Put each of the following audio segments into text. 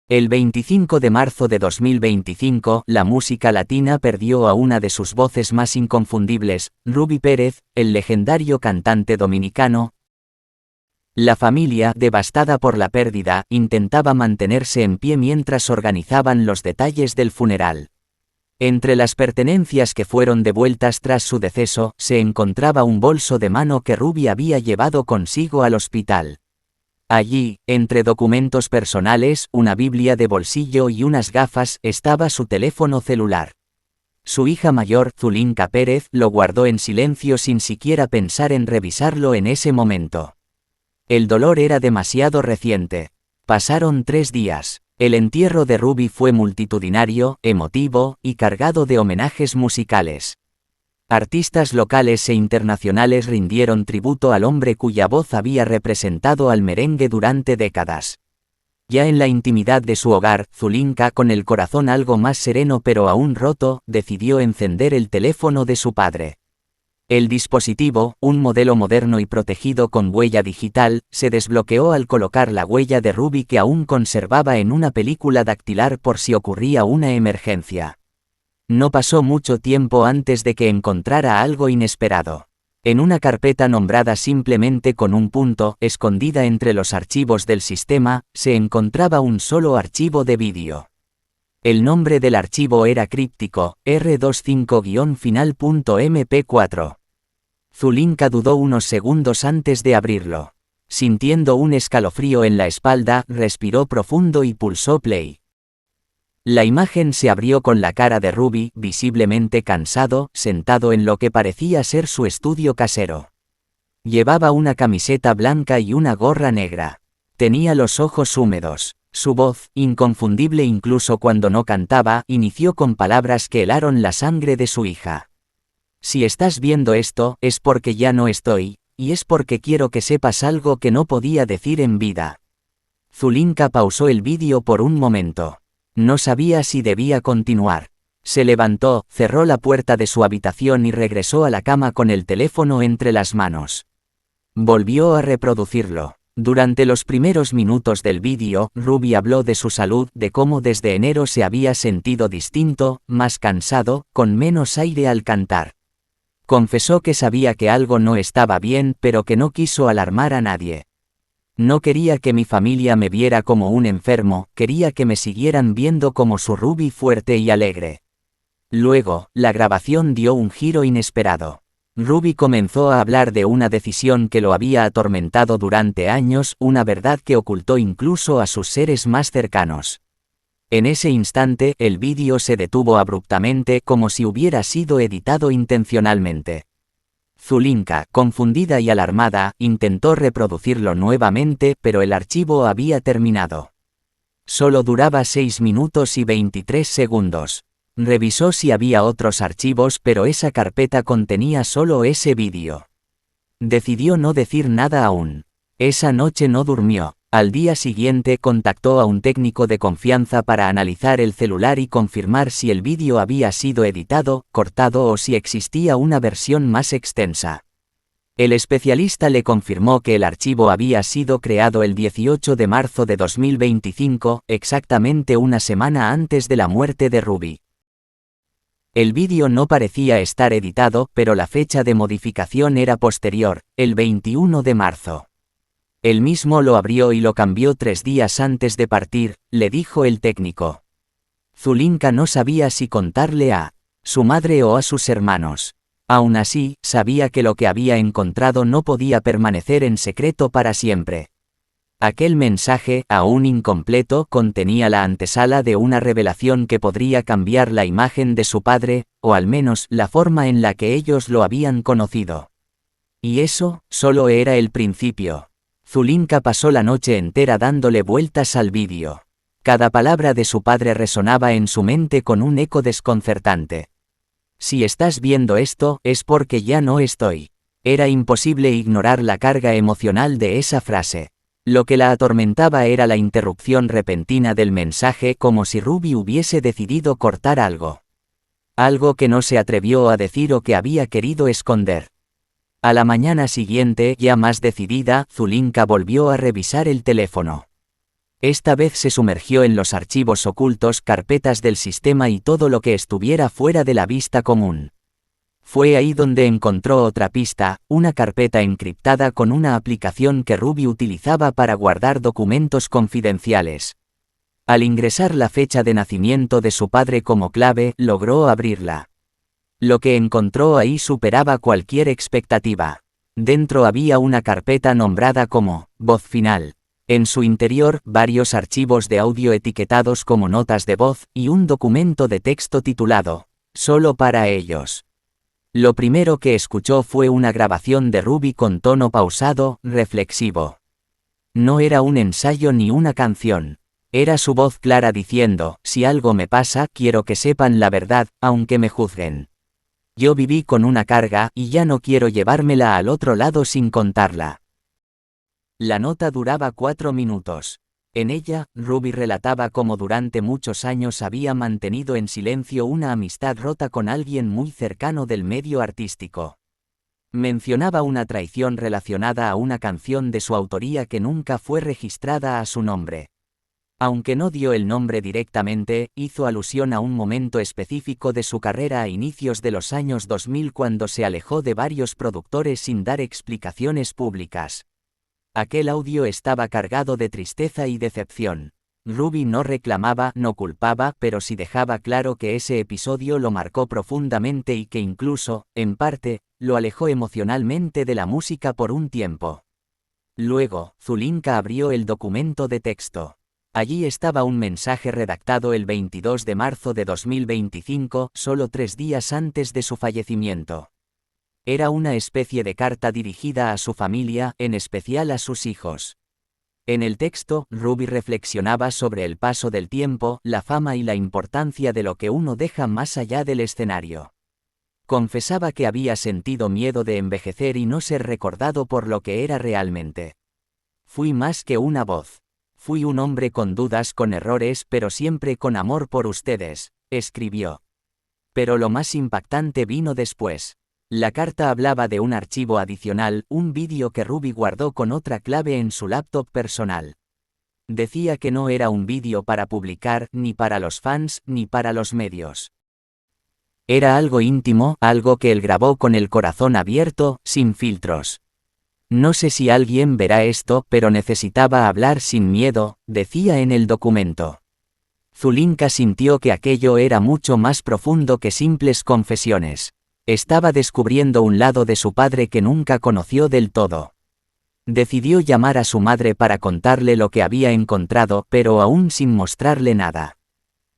El 25 de marzo de 2025, la música latina perdió a una de sus voces más inconfundibles, Ruby Pérez, el legendario cantante dominicano. La familia, devastada por la pérdida, intentaba mantenerse en pie mientras organizaban los detalles del funeral. Entre las pertenencias que fueron devueltas tras su deceso, se encontraba un bolso de mano que Ruby había llevado consigo al hospital. Allí, entre documentos personales, una Biblia de bolsillo y unas gafas, estaba su teléfono celular. Su hija mayor, Zulinka Pérez, lo guardó en silencio sin siquiera pensar en revisarlo en ese momento. El dolor era demasiado reciente. Pasaron 3 días. El entierro de Ruby fue multitudinario, emotivo, y cargado de homenajes musicales. Artistas locales e internacionales rindieron tributo al hombre cuya voz había representado al merengue durante décadas. Ya en la intimidad de su hogar, Zulinka, con el corazón algo más sereno pero aún roto, decidió encender el teléfono de su padre. El dispositivo, un modelo moderno y protegido con huella digital, se desbloqueó al colocar la huella de Ruby que aún conservaba en una película dactilar por si ocurría una emergencia. No pasó mucho tiempo antes de que encontrara algo inesperado. En una carpeta nombrada simplemente con un punto, escondida entre los archivos del sistema, se encontraba un solo archivo de vídeo. El nombre del archivo era críptico, R25-final.mp4. Zulinka dudó unos segundos antes de abrirlo. Sintiendo un escalofrío en la espalda, respiró profundo y pulsó play. La imagen se abrió con la cara de Ruby, visiblemente cansado, sentado en lo que parecía ser su estudio casero. Llevaba una camiseta blanca y una gorra negra. Tenía los ojos húmedos. Su voz, inconfundible incluso cuando no cantaba, inició con palabras que helaron la sangre de su hija. Si estás viendo esto, es porque ya no estoy, y es porque quiero que sepas algo que no podía decir en vida. Zulinka pausó el vídeo por un momento. No sabía si debía continuar. Se levantó, cerró la puerta de su habitación y regresó a la cama con el teléfono entre las manos. Volvió a reproducirlo. Durante los primeros minutos del vídeo, Ruby habló de su salud, de cómo desde enero se había sentido distinto, más cansado, con menos aire al cantar. Confesó que sabía que algo no estaba bien, pero que no quiso alarmar a nadie. No quería que mi familia me viera como un enfermo, quería que me siguieran viendo como su Ruby fuerte y alegre. Luego, la grabación dio un giro inesperado. Ruby comenzó a hablar de una decisión que lo había atormentado durante años, una verdad que ocultó incluso a sus seres más cercanos. En ese instante, el vídeo se detuvo abruptamente, como si hubiera sido editado intencionalmente. Zulinka, confundida y alarmada, intentó reproducirlo nuevamente, pero el archivo había terminado. Solo duraba 6 minutos y 23 segundos. Revisó si había otros archivos, pero esa carpeta contenía solo ese vídeo. Decidió no decir nada aún. Esa noche no durmió. Al día siguiente contactó a un técnico de confianza para analizar el celular y confirmar si el vídeo había sido editado, cortado o si existía una versión más extensa. El especialista le confirmó que el archivo había sido creado el 18 de marzo de 2025, exactamente una semana antes de la muerte de Ruby. El vídeo no parecía estar editado, pero la fecha de modificación era posterior, el 21 de marzo. Él mismo lo abrió y lo cambió 3 días antes de partir, le dijo el técnico. Zulinka no sabía si contarle a su madre o a sus hermanos. Aún así, sabía que lo que había encontrado no podía permanecer en secreto para siempre. Aquel mensaje, aún incompleto, contenía la antesala de una revelación que podría cambiar la imagen de su padre, o al menos la forma en la que ellos lo habían conocido. Y eso, solo era el principio. Zulinka pasó la noche entera dándole vueltas al vídeo. Cada palabra de su padre resonaba en su mente con un eco desconcertante. Si estás viendo esto, es porque ya no estoy. Era imposible ignorar la carga emocional de esa frase. Lo que la atormentaba era la interrupción repentina del mensaje, como si Ruby hubiese decidido cortar algo. Algo que no se atrevió a decir o que había querido esconder. A la mañana siguiente, ya más decidida, Zulinka volvió a revisar el teléfono. Esta vez se sumergió en los archivos ocultos, carpetas del sistema y todo lo que estuviera fuera de la vista común. Fue ahí donde encontró otra pista, una carpeta encriptada con una aplicación que Ruby utilizaba para guardar documentos confidenciales. Al ingresar la fecha de nacimiento de su padre como clave, logró abrirla. Lo que encontró ahí superaba cualquier expectativa. Dentro había una carpeta nombrada como voz final. En su interior, varios archivos de audio etiquetados como notas de voz y un documento de texto titulado «Solo para ellos». Lo primero que escuchó fue una grabación de Ruby con tono pausado, reflexivo. No era un ensayo ni una canción. Era su voz clara diciendo, si algo me pasa, quiero que sepan la verdad, aunque me juzguen. Yo viví con una carga y ya no quiero llevármela al otro lado sin contarla. La nota duraba 4 minutos. En ella, Ruby relataba cómo durante muchos años había mantenido en silencio una amistad rota con alguien muy cercano del medio artístico. Mencionaba una traición relacionada a una canción de su autoría que nunca fue registrada a su nombre. Aunque no dio el nombre directamente, hizo alusión a un momento específico de su carrera a inicios de los años 2000 cuando se alejó de varios productores sin dar explicaciones públicas. Aquel audio estaba cargado de tristeza y decepción. Ruby no reclamaba, no culpaba, pero sí dejaba claro que ese episodio lo marcó profundamente y que incluso, en parte, lo alejó emocionalmente de la música por un tiempo. Luego, Zulinka abrió el documento de texto. Allí estaba un mensaje redactado el 22 de marzo de 2025, solo 3 días antes de su fallecimiento. Era una especie de carta dirigida a su familia, en especial a sus hijos. En el texto, Ruby reflexionaba sobre el paso del tiempo, la fama y la importancia de lo que uno deja más allá del escenario. Confesaba que había sentido miedo de envejecer y no ser recordado por lo que era realmente. Fui más que una voz. Fui un hombre con dudas, con errores, pero siempre con amor por ustedes, escribió. Pero lo más impactante vino después. La carta hablaba de un archivo adicional, un vídeo que Ruby guardó con otra clave en su laptop personal. Decía que no era un vídeo para publicar, ni para los fans, ni para los medios. Era algo íntimo, algo que él grabó con el corazón abierto, sin filtros. No sé si alguien verá esto, pero necesitaba hablar sin miedo, decía en el documento. Zulinka sintió que aquello era mucho más profundo que simples confesiones. Estaba descubriendo un lado de su padre que nunca conoció del todo. Decidió llamar a su madre para contarle lo que había encontrado, pero aún sin mostrarle nada.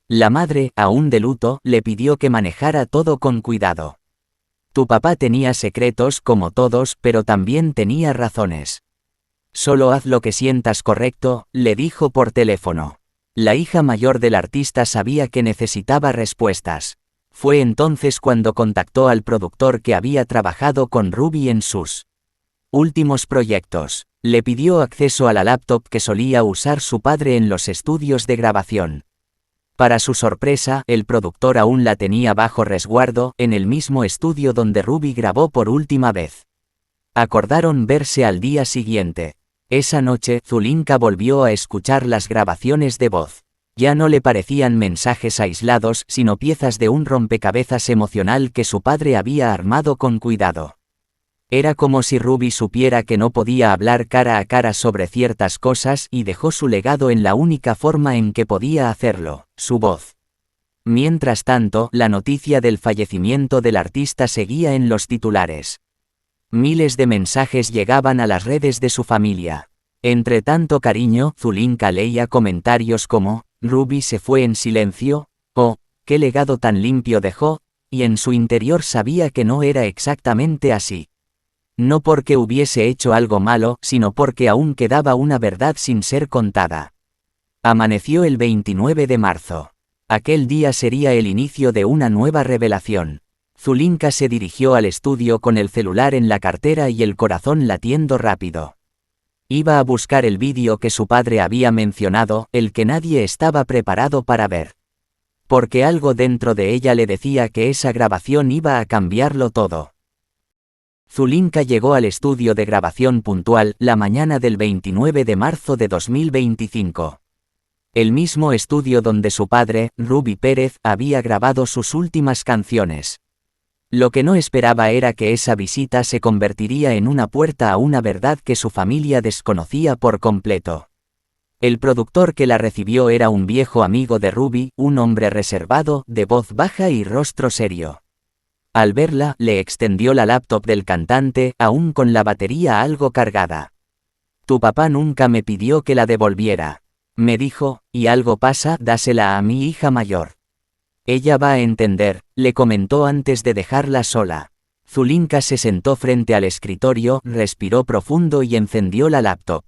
La madre, aún de luto, le pidió que manejara todo con cuidado. Tu papá tenía secretos como todos, pero también tenía razones. Solo haz lo que sientas correcto, le dijo por teléfono. La hija mayor del artista sabía que necesitaba respuestas. Fue entonces cuando contactó al productor que había trabajado con Ruby en sus últimos proyectos. Le pidió acceso a la laptop que solía usar su padre en los estudios de grabación. Para su sorpresa, el productor aún la tenía bajo resguardo, en el mismo estudio donde Ruby grabó por última vez. Acordaron verse al día siguiente. Esa noche, Zulinka volvió a escuchar las grabaciones de voz. Ya no le parecían mensajes aislados, sino piezas de un rompecabezas emocional que su padre había armado con cuidado. Era como si Ruby supiera que no podía hablar cara a cara sobre ciertas cosas y dejó su legado en la única forma en que podía hacerlo, su voz. Mientras tanto, la noticia del fallecimiento del artista seguía en los titulares. Miles de mensajes llegaban a las redes de su familia. Entre tanto cariño, Zulinka leía comentarios como «Ruby se fue en silencio», o «¿Qué legado tan limpio dejó?», y en su interior sabía que no era exactamente así. No porque hubiese hecho algo malo, sino porque aún quedaba una verdad sin ser contada. Amaneció el 29 de marzo. Aquel día sería el inicio de una nueva revelación. Zulinka se dirigió al estudio con el celular en la cartera y el corazón latiendo rápido. Iba a buscar el vídeo que su padre había mencionado, el que nadie estaba preparado para ver. Porque algo dentro de ella le decía que esa grabación iba a cambiarlo todo. Zulinka llegó al estudio de grabación puntual, la mañana del 29 de marzo de 2025. El mismo estudio donde su padre, Ruby Pérez, había grabado sus últimas canciones. Lo que no esperaba era que esa visita se convertiría en una puerta a una verdad que su familia desconocía por completo. El productor que la recibió era un viejo amigo de Ruby, un hombre reservado, de voz baja y rostro serio. Al verla, le extendió la laptop del cantante, aún con la batería algo cargada. Tu papá nunca me pidió que la devolviera. Me dijo, y algo pasa, dásela a mi hija mayor. Ella va a entender, le comentó antes de dejarla sola. Zulinka se sentó frente al escritorio, respiró profundo y encendió la laptop.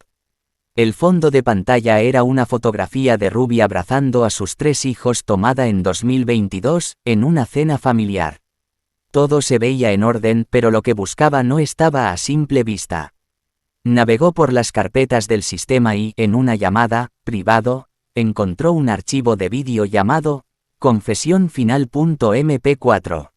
El fondo de pantalla era una fotografía de Ruby abrazando a sus 3 hijos tomada en 2022, en una cena familiar. Todo se veía en orden, pero lo que buscaba no estaba a simple vista. Navegó por las carpetas del sistema y, en una llamada, privado, encontró un archivo de vídeo llamado confesiónfinal.mp4.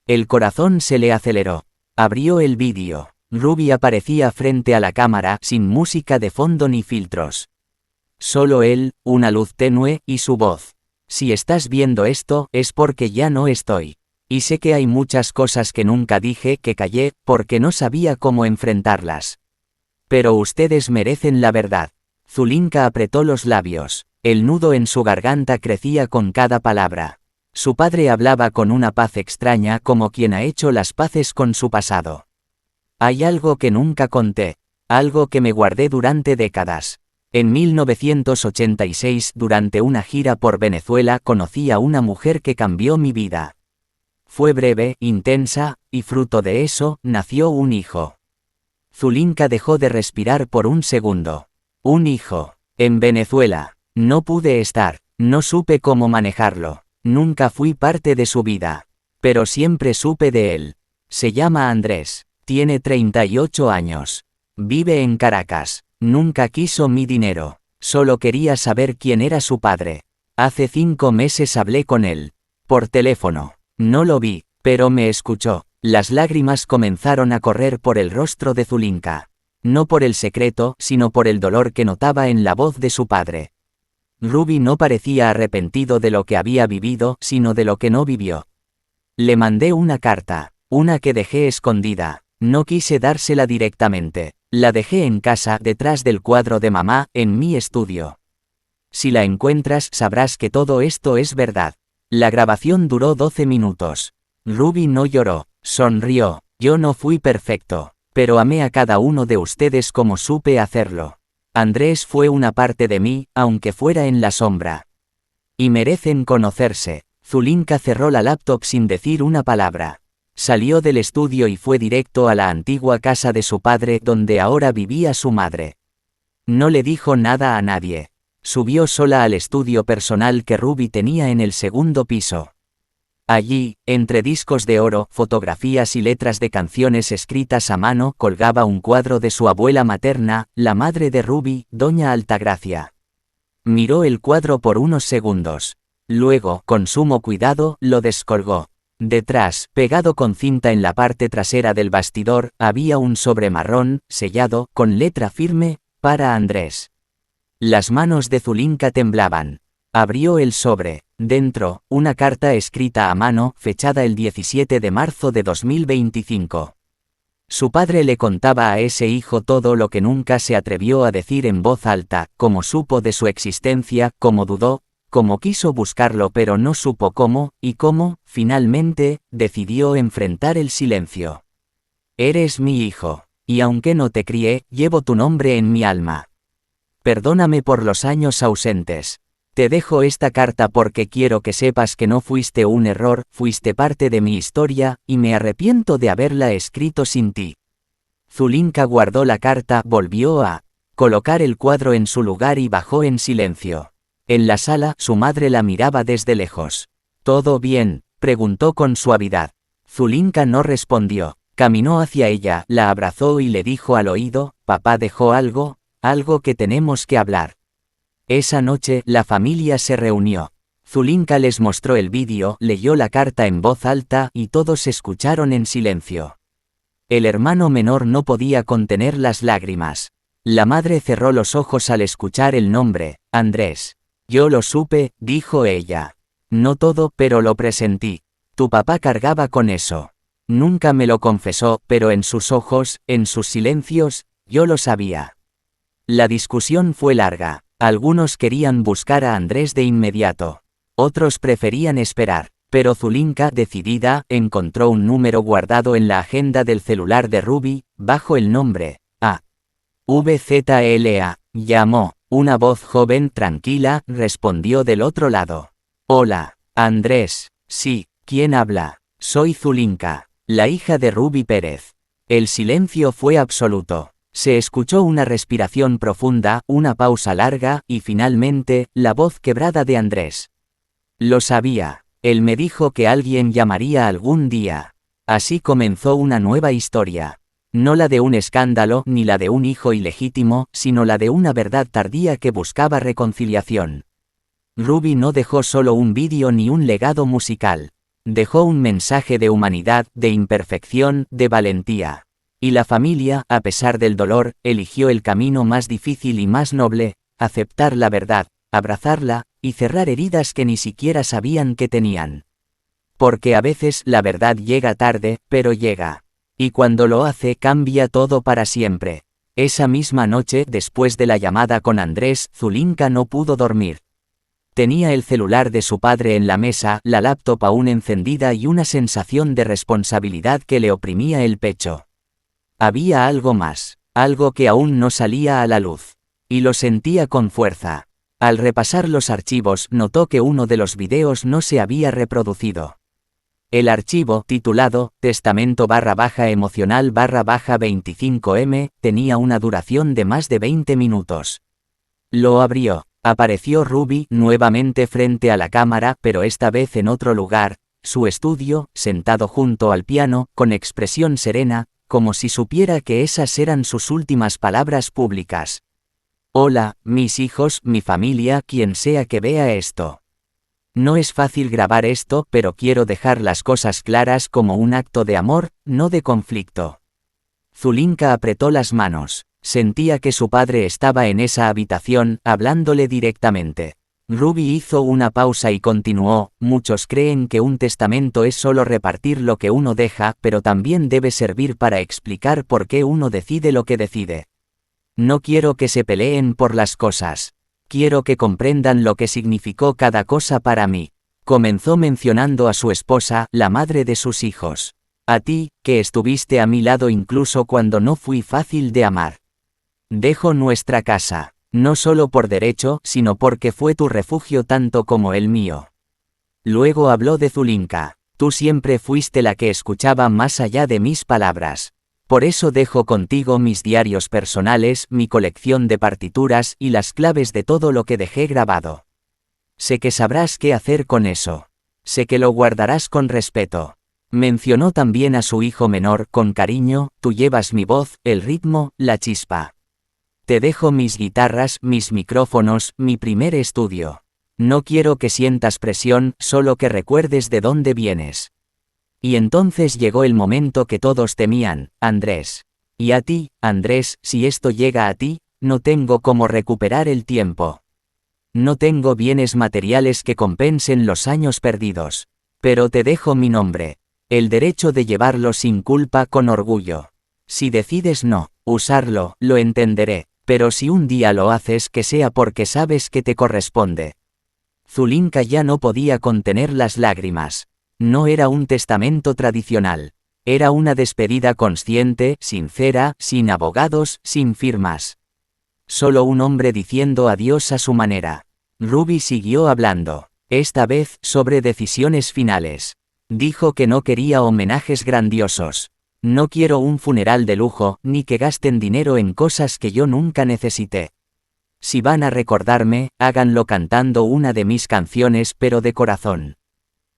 El corazón se le aceleró. Abrió el vídeo. Ruby aparecía frente a la cámara, sin música de fondo ni filtros. Solo él, una luz tenue, y su voz. Si estás viendo esto, es porque ya no estoy. Y sé que hay muchas cosas que nunca dije, que callé, porque no sabía cómo enfrentarlas. Pero ustedes merecen la verdad. Zulinka apretó los labios. El nudo en su garganta crecía con cada palabra. Su padre hablaba con una paz extraña, como quien ha hecho las paces con su pasado. Hay algo que nunca conté, algo que me guardé durante décadas. En 1986, durante una gira por Venezuela, conocí a una mujer que cambió mi vida. Fue breve, intensa, y fruto de eso, nació un hijo. Zulinka dejó de respirar por un segundo. Un hijo. En Venezuela. No pude estar, no supe cómo manejarlo. Nunca fui parte de su vida. Pero siempre supe de él. Se llama Andrés. Tiene 38 años. Vive en Caracas. Nunca quiso mi dinero. Solo quería saber quién era su padre. Hace 5 meses hablé con él. Por teléfono. No lo vi, pero me escuchó. Las lágrimas comenzaron a correr por el rostro de Zulinka. No por el secreto, sino por el dolor que notaba en la voz de su padre. Ruby no parecía arrepentido de lo que había vivido, sino de lo que no vivió. Le mandé una carta, una que dejé escondida. No quise dársela directamente. La dejé en casa, detrás del cuadro de mamá, en mi estudio. Si la encuentras, sabrás que todo esto es verdad. La grabación duró 12 minutos. Ruby no lloró. Sonrió. Yo no fui perfecto, pero amé a cada uno de ustedes como supe hacerlo. Andrés fue una parte de mí, aunque fuera en la sombra. Y merecen conocerse. Zulinka cerró la laptop sin decir una palabra. Salió del estudio y fue directo a la antigua casa de su padre, donde ahora vivía su madre. No le dijo nada a nadie. Subió sola al estudio personal que Ruby tenía en el segundo piso. Allí, entre discos de oro, fotografías y letras de canciones escritas a mano, colgaba un cuadro de su abuela materna, la madre de Ruby, doña Altagracia. Miró el cuadro por unos segundos. Luego, con sumo cuidado, lo descolgó. Detrás, pegado con cinta en la parte trasera del bastidor, había un sobre marrón, sellado, con letra firme, para Andrés. Las manos de Zulinka temblaban. Abrió el sobre. Dentro, una carta escrita a mano, fechada el 17 de marzo de 2025. Su padre le contaba a ese hijo todo lo que nunca se atrevió a decir en voz alta, cómo supo de su existencia, cómo dudó, cómo quiso buscarlo pero no supo cómo, y cómo, finalmente, decidió enfrentar el silencio. Eres mi hijo, y aunque no te crié, llevo tu nombre en mi alma. Perdóname por los años ausentes. Te dejo esta carta porque quiero que sepas que no fuiste un error, fuiste parte de mi historia, y me arrepiento de haberla escrito sin ti. Zulinka guardó la carta, volvió a colocar el cuadro en su lugar y bajó en silencio. En la sala, su madre la miraba desde lejos. ¿Todo bien?, preguntó con suavidad. Zulinka no respondió. Caminó hacia ella, la abrazó y le dijo al oído, papá dejó algo que tenemos que hablar. Esa noche, la familia se reunió. Zulinka les mostró el vídeo, leyó la carta en voz alta, y todos escucharon en silencio. El hermano menor no podía contener las lágrimas. La madre cerró los ojos al escuchar el nombre, Andrés. Yo lo supe, dijo ella. No todo, pero lo presentí. Tu papá cargaba con eso. Nunca me lo confesó, pero en sus ojos, en sus silencios, yo lo sabía. La discusión fue larga. Algunos querían buscar a Andrés de inmediato. Otros preferían esperar. Pero Zulinka, decidida, encontró un número guardado en la agenda del celular de Ruby, bajo el nombre VZLA. Llamó. Una voz joven tranquila respondió del otro lado. Hola, Andrés. Sí, ¿quién habla? Soy Zulinka, la hija de Ruby Pérez. El silencio fue absoluto. Se escuchó una respiración profunda, una pausa larga, y finalmente, la voz quebrada de Andrés. Lo sabía. Él me dijo que alguien llamaría algún día. Así comenzó una nueva historia. No la de un escándalo ni la de un hijo ilegítimo, sino la de una verdad tardía que buscaba reconciliación. Ruby no dejó solo un vídeo ni un legado musical. Dejó un mensaje de humanidad, de imperfección, de valentía. Y la familia, a pesar del dolor, eligió el camino más difícil y más noble: aceptar la verdad, abrazarla, y cerrar heridas que ni siquiera sabían que tenían. Porque a veces la verdad llega tarde, pero llega. Y cuando lo hace cambia todo para siempre. Esa misma noche, después de la llamada con Andrés, Zulinka no pudo dormir. Tenía el celular de su padre en la mesa, la laptop aún encendida y una sensación de responsabilidad que le oprimía el pecho. Había algo más, algo que aún no salía a la luz. Y lo sentía con fuerza. Al repasar los archivos notó que uno de los videos no se había reproducido. El archivo, titulado Testamento_emocional_25M, tenía una duración de más de 20 minutos. Lo abrió. Apareció Ruby nuevamente frente a la cámara, pero esta vez en otro lugar, su estudio, sentado junto al piano, con expresión serena, como si supiera que esas eran sus últimas palabras públicas. Hola, mis hijos, mi familia, quien sea que vea esto. No es fácil grabar esto, pero quiero dejar las cosas claras como un acto de amor, no de conflicto. Zulinka apretó las manos. Sentía que su padre estaba en esa habitación, hablándole directamente. Ruby hizo una pausa y continuó: muchos creen que un testamento es solo repartir lo que uno deja, pero también debe servir para explicar por qué uno decide lo que decide. No quiero que se peleen por las cosas. Quiero que comprendan lo que significó cada cosa para mí. Comenzó mencionando a su esposa, la madre de sus hijos. A ti, que estuviste a mi lado incluso cuando no fui fácil de amar. Dejo nuestra casa, no solo por derecho, sino porque fue tu refugio tanto como el mío. Luego habló de Zulinka. Tú siempre fuiste la que escuchaba más allá de mis palabras. Por eso dejo contigo mis diarios personales, mi colección de partituras y las claves de todo lo que dejé grabado. Sé que sabrás qué hacer con eso. Sé que lo guardarás con respeto. Mencionó también a su hijo menor con cariño: tú llevas mi voz, el ritmo, la chispa. Te dejo mis guitarras, mis micrófonos, mi primer estudio. No quiero que sientas presión, solo que recuerdes de dónde vienes. Y entonces llegó el momento que todos temían: Andrés. Y a ti, Andrés, si esto llega a ti, no tengo cómo recuperar el tiempo. No tengo bienes materiales que compensen los años perdidos. Pero te dejo mi nombre. El derecho de llevarlo sin culpa, con orgullo. Si decides no usarlo, lo entenderé, pero si un día lo haces, que sea porque sabes que te corresponde. Zulinka ya no podía contener las lágrimas. No era un testamento tradicional. Era una despedida consciente, sincera, sin abogados, sin firmas. Solo un hombre diciendo adiós a su manera. Ruby siguió hablando, esta vez sobre decisiones finales. Dijo que no quería homenajes grandiosos. No quiero un funeral de lujo, ni que gasten dinero en cosas que yo nunca necesité. Si van a recordarme, háganlo cantando una de mis canciones, pero de corazón.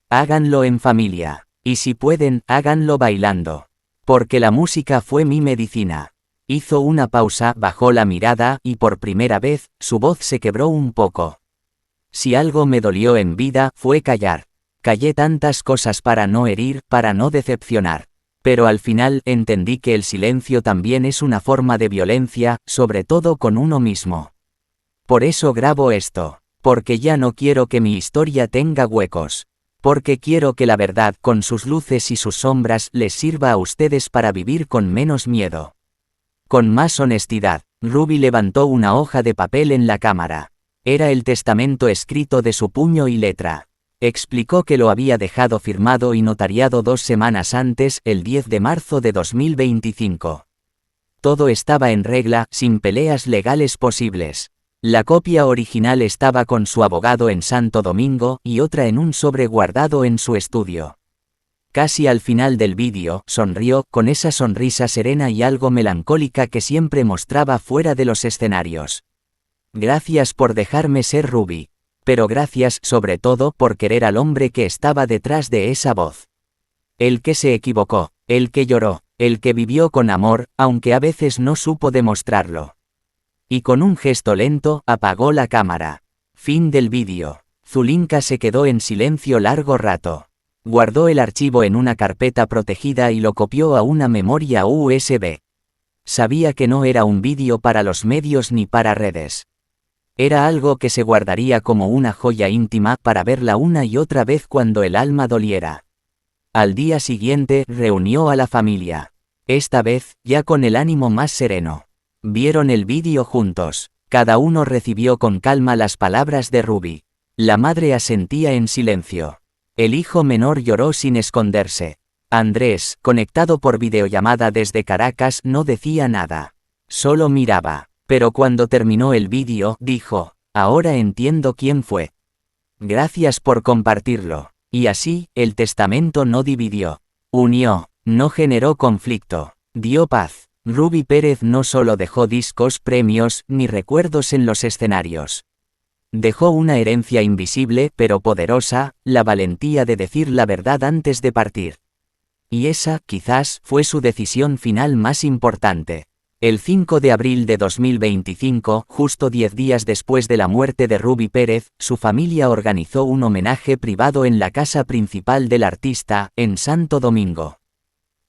Háganlo en familia. Y si pueden, háganlo bailando. Porque la música fue mi medicina. Hizo una pausa, bajó la mirada, y por primera vez, su voz se quebró un poco. Si algo me dolió en vida, fue callar. Callé tantas cosas para no herir, para no decepcionar. Pero al final entendí que el silencio también es una forma de violencia, sobre todo con uno mismo. Por eso grabo esto. Porque ya no quiero que mi historia tenga huecos. Porque quiero que la verdad, con sus luces y sus sombras, les sirva a ustedes para vivir con menos miedo. Con más honestidad, Ruby levantó una hoja de papel en la cámara. Era el testamento escrito de su puño y letra. Explicó que lo había dejado firmado y notariado 2 semanas antes, el 10 de marzo de 2025. Todo estaba en regla, sin peleas legales posibles. La copia original estaba con su abogado en Santo Domingo y otra en un sobre guardado en su estudio. Casi al final del vídeo, sonrió, con esa sonrisa serena y algo melancólica que siempre mostraba fuera de los escenarios. Gracias por dejarme ser Ruby. Pero gracias, sobre todo, por querer al hombre que estaba detrás de esa voz. El que se equivocó, el que lloró, el que vivió con amor, aunque a veces no supo demostrarlo. Y con un gesto lento, apagó la cámara. Fin del vídeo. Zulinka se quedó en silencio largo rato. Guardó el archivo en una carpeta protegida y lo copió a una memoria USB. Sabía que no era un vídeo para los medios ni para redes. Era algo que se guardaría como una joya íntima para verla una y otra vez cuando el alma doliera. Al día siguiente, reunió a la familia. Esta vez, ya con el ánimo más sereno. Vieron el vídeo juntos. Cada uno recibió con calma las palabras de Ruby. La madre asentía en silencio. El hijo menor lloró sin esconderse. Andrés, conectado por videollamada desde Caracas, no decía nada. Solo miraba. Pero cuando terminó el vídeo, dijo, ahora entiendo quién fue. Gracias por compartirlo. Y así, el testamento no dividió. Unió, no generó conflicto. Dio paz. Ruby Pérez no solo dejó discos, premios, ni recuerdos en los escenarios. Dejó una herencia invisible pero poderosa, la valentía de decir la verdad antes de partir. Y esa, quizás, fue su decisión final más importante. El 5 de abril de 2025, justo 10 días después de la muerte de Ruby Pérez, su familia organizó un homenaje privado en la casa principal del artista, en Santo Domingo.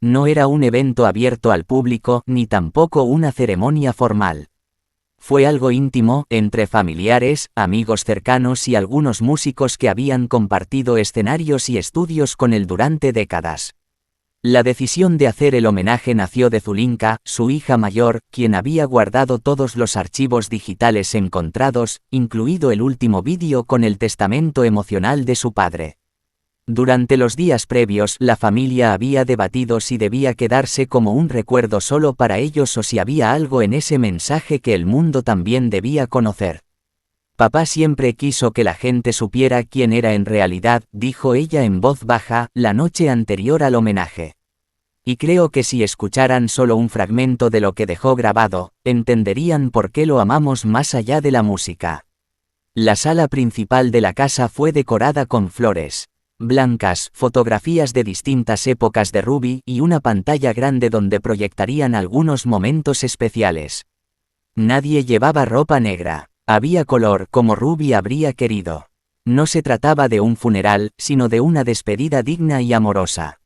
No era un evento abierto al público, ni tampoco una ceremonia formal. Fue algo íntimo, entre familiares, amigos cercanos y algunos músicos que habían compartido escenarios y estudios con él durante décadas. La decisión de hacer el homenaje nació de Zulinka, su hija mayor, quien había guardado todos los archivos digitales encontrados, incluido el último vídeo con el testamento emocional de su padre. Durante los días previos, la familia había debatido si debía quedarse como un recuerdo solo para ellos o si había algo en ese mensaje que el mundo también debía conocer. Papá siempre quiso que la gente supiera quién era en realidad, dijo ella en voz baja, la noche anterior al homenaje. Y creo que si escucharan solo un fragmento de lo que dejó grabado, entenderían por qué lo amamos más allá de la música. La sala principal de la casa fue decorada con flores blancas, fotografías de distintas épocas de Ruby y una pantalla grande donde proyectarían algunos momentos especiales. Nadie llevaba ropa negra. Había color, como Ruby habría querido. No se trataba de un funeral, sino de una despedida digna y amorosa.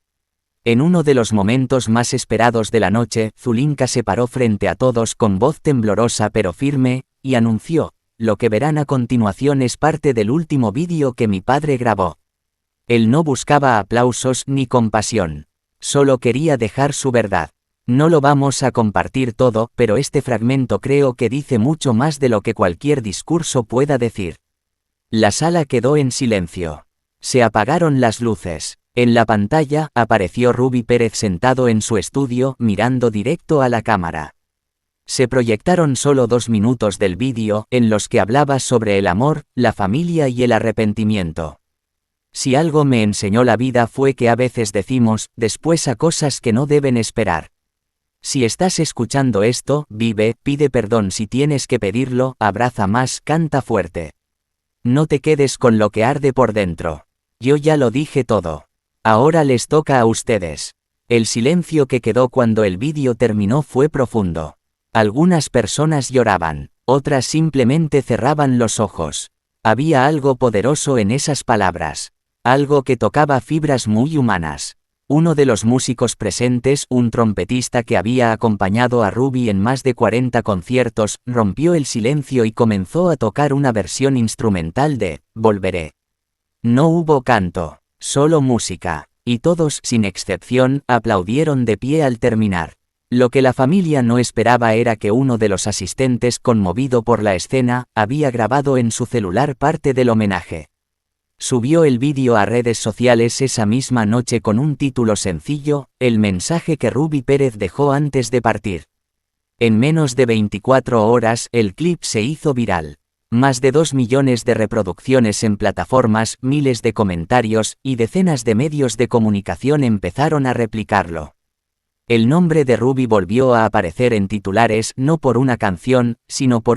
En uno de los momentos más esperados de la noche, Zulinka se paró frente a todos con voz temblorosa pero firme, y anunció, lo que verán a continuación es parte del último vídeo que mi padre grabó. Él no buscaba aplausos ni compasión. Solo quería dejar su verdad. No lo vamos a compartir todo, pero este fragmento creo que dice mucho más de lo que cualquier discurso pueda decir. La sala quedó en silencio. Se apagaron las luces. En la pantalla, apareció Ruby Pérez sentado en su estudio, mirando directo a la cámara. Se proyectaron solo 2 minutos del vídeo, en los que hablaba sobre el amor, la familia y el arrepentimiento. Si algo me enseñó la vida fue que a veces decimos, después a cosas que no deben esperar. Si estás escuchando esto, vive, pide perdón si tienes que pedirlo, abraza más, canta fuerte. No te quedes con lo que arde por dentro. Yo ya lo dije todo. Ahora les toca a ustedes. El silencio que quedó cuando el vídeo terminó fue profundo. Algunas personas lloraban, otras simplemente cerraban los ojos. Había algo poderoso en esas palabras. Algo que tocaba fibras muy humanas. Uno de los músicos presentes, un trompetista que había acompañado a Ruby en más de 40 conciertos, rompió el silencio y comenzó a tocar una versión instrumental de Volveré. No hubo canto, solo música, y todos, sin excepción, aplaudieron de pie al terminar. Lo que la familia no esperaba era que uno de los asistentes, conmovido por la escena, había grabado en su celular parte del homenaje. Subió el vídeo a redes sociales esa misma noche con un título sencillo, el mensaje que Ruby Pérez dejó antes de partir. En menos de 24 horas, el clip se hizo viral. Más de 2 millones de reproducciones en plataformas, miles de comentarios, y decenas de medios de comunicación empezaron a replicarlo. El nombre de Ruby volvió a aparecer en titulares no por una canción, sino por un